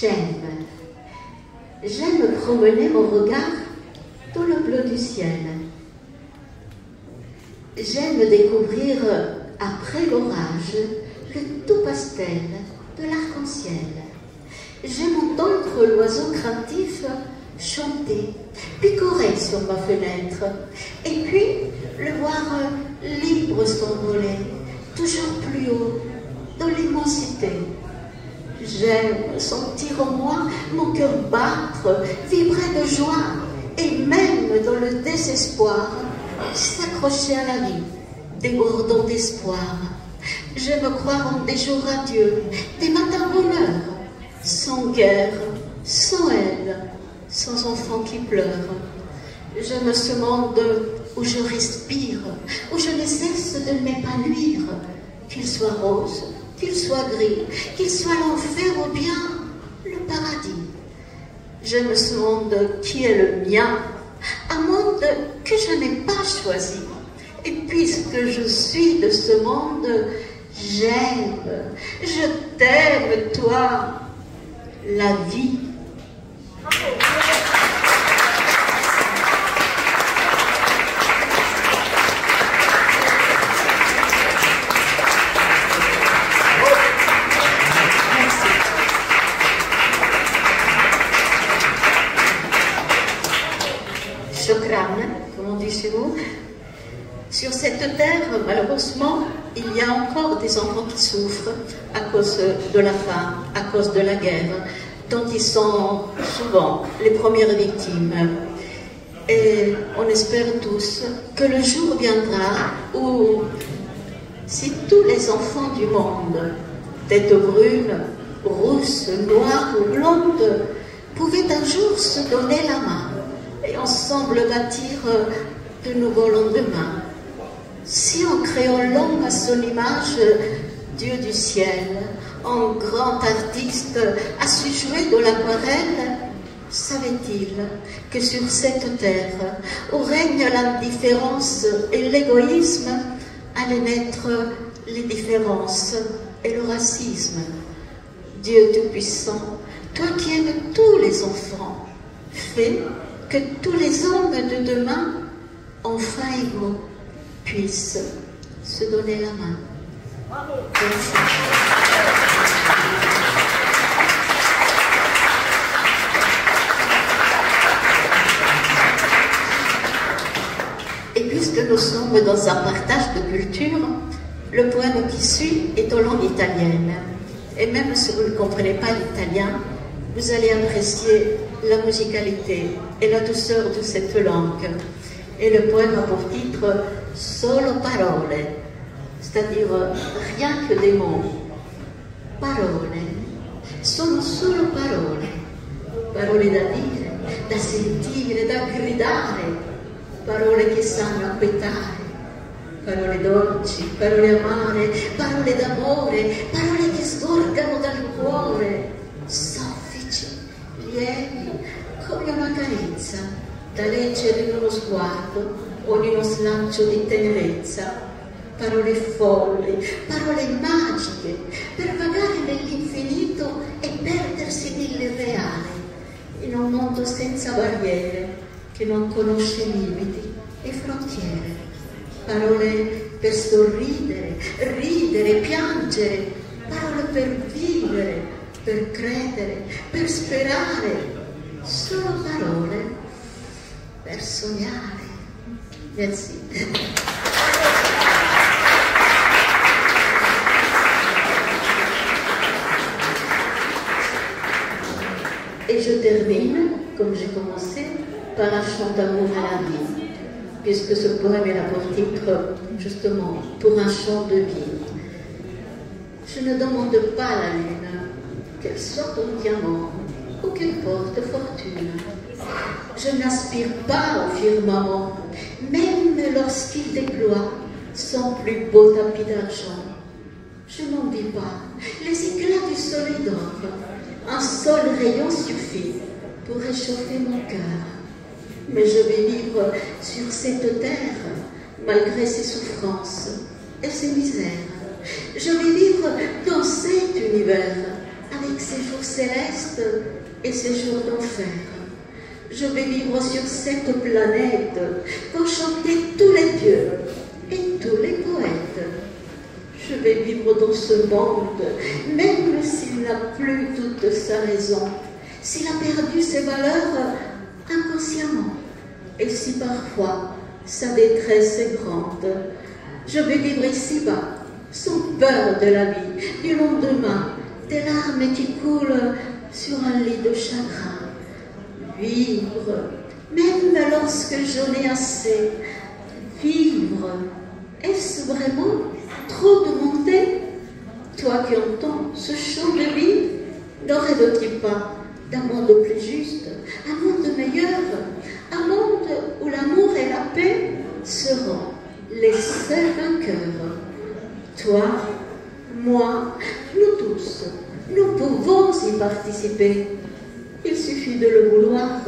J'aime. J'aime promener mon regard dans le bleu du ciel. J'aime découvrir, après l'orage, le tout pastel de l'arc-en-ciel. J'aime entendre l'oiseau craintif chanter, picorer sur ma fenêtre, et puis le voir libre s'envoler, toujours plus haut, dans l'immensité. J'aime sentir en moi mon cœur battre, vibrer de joie, et même dans le désespoir, s'accrocher à la vie, débordant d'espoir. J'aime croire en des jours radieux, des matins bonheur, sans guerre, sans haine, sans enfants qui pleurent. J'aime ce monde où je respire, où je ne cesse de m'épanouir, qu'il soit rose, qu'il soit gris, qu'il soit l'enfer ou bien le paradis. J'aime ce monde qui est le mien, un monde que je n'ai pas choisi. Et puisque je suis de ce monde, j'aime, je t'aime, toi, la vie. Comme on dit chez nous. Sur cette terre, malheureusement, il y a encore des enfants qui souffrent à cause de la faim, à cause de la guerre, dont ils sont souvent les premières victimes. Et on espère tous que le jour viendra où, si tous les enfants du monde, tête brune, rousse, noire ou blonde, pouvaient un jour se donner la main et ensemble bâtir de nouveaux lendemains. Si en créant l'homme à son image, Dieu du ciel, en grand artiste, a su jouer de l'aquarelle, savait-il que sur cette terre, où règne l'indifférence et l'égoïsme, allaient naître les différences et le racisme. Dieu Tout-Puissant, toi qui aimes tous les enfants, fais que tous les hommes de demain, enfin égaux, puissent se donner la main. Merci. Et puisque nous sommes dans un partage de culture, le poème qui suit est en langue italienne. Et même si vous ne comprenez pas l'italien, vous allez apprécier la musicalité et la douceur de cette langue. Et le poème a pour titre « Solo parole », c'est-à-dire rien que des mots. Parole, sono solo parole, parole da dire, da sentire, da gridare, parole che sanno acquetare, parole dolci, parole amare, parole d'amore, parole che sgorgano dal cuore, soffici, lievi, come una carezza, da leggere in uno sguardo o in uno slancio di tenerezza. Parole folli, parole magiche, per vagare nell'infinito e perdersi nell'irreale, in un mondo senza barriere, che non conosce limiti e frontiere. Parole per sorridere, ridere, piangere, parole per vivere, per credere, per sperare, solo parole per sognare. Merci. Et je termine, comme j'ai commencé, par un chant d'amour à la vie, puisque ce poème est là pour titre, justement, pour un chant de vie. Je ne demande pas à la lune qu'elle soit en diamant ou qu'elle porte fortune. Je n'aspire pas au firmament, même lorsqu'il déploie son plus beau tapis d'argent. Je n'en dis pas les éclats du soleil d'or. Un seul rayon suffit pour réchauffer mon cœur. Mais je vais vivre sur cette terre, malgré ses souffrances et ses misères. Je vais vivre dans cet univers, avec ses jours célestes et ses jours d'enfer. Je vais vivre sur cette planète qu'ont chanté tous les dieux et tous les poètes. Je vais vivre dans ce monde, même s'il n'a plus toute sa raison, s'il a perdu ses valeurs inconsciemment, et si parfois sa détresse est grande. Je vais vivre ici-bas, sans peur de la vie, du lendemain, des larmes qui coulent sur un lit de chagrin. Vivre, même lorsque j'en ai assez. Vivre, est-ce vraiment trop demandé? Toi qui entends ce chant de vie, ne rêves-tu pas d'un monde plus juste, un monde meilleur, un monde où l'amour et la paix seront les seuls vainqueurs? Toi, moi, nous tous, nous pouvons y participer. Il suffit de le vouloir.